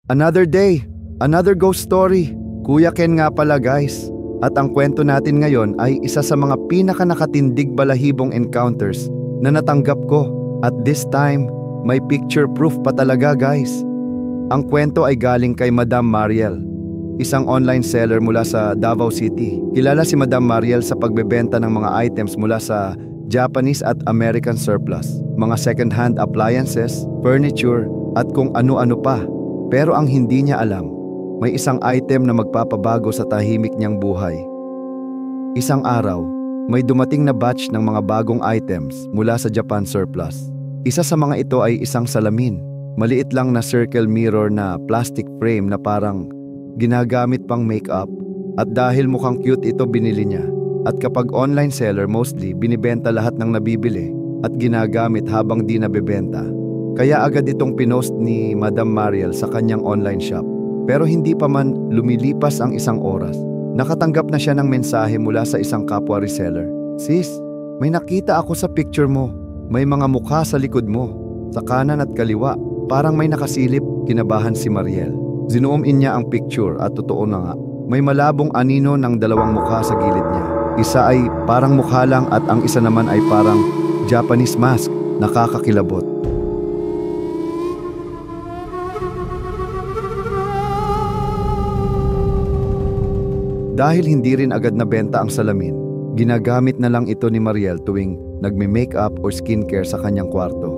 Another day, another ghost story. Kuya Ken nga pala guys. At ang kwento natin ngayon ay isa sa mga pinaka-nakatindig balahibong encounters na natanggap ko. At this time, may picture proof pa talaga guys. Ang kwento ay galing kay Madam Mariel, isang online seller mula sa Davao City. Kilala si Madam Mariel sa pagbebenta ng mga items mula sa Japanese at American surplus, mga second-hand appliances, furniture, at kung ano-ano pa. Pero ang hindi niya alam, may isang item na magpapabago sa tahimik niyang buhay. Isang araw, may dumating na batch ng mga bagong items mula sa Japan surplus. Isa sa mga ito ay isang salamin. Maliit lang na circle mirror na plastic frame na parang ginagamit pang makeup. At dahil mukhang cute ito, binili niya. At kapag online seller, mostly binibenta lahat ng nabibili at ginagamit habang di nabebenta. Kaya agad itong pinost ni Madam Mariel sa kanyang online shop. Pero hindi pa man lumilipas ang isang oras, nakatanggap na siya ng mensahe mula sa isang kapwa reseller. Sis, may nakita ako sa picture mo. May mga mukha sa likod mo, sa kanan at kaliwa. Parang may nakasilip. Kinabahan si Mariel. Zinuom in niya ang picture at totoo na nga. May malabong anino ng dalawang mukha sa gilid niya. Isa ay parang mukha lang at ang isa naman ay parang Japanese mask. Nakakakilabot. Dahil hindi rin agad nabenta ang salamin, ginagamit na lang ito ni Mariel tuwing nagme-makeup or skincare sa kanyang kwarto.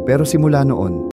Pero simula noon,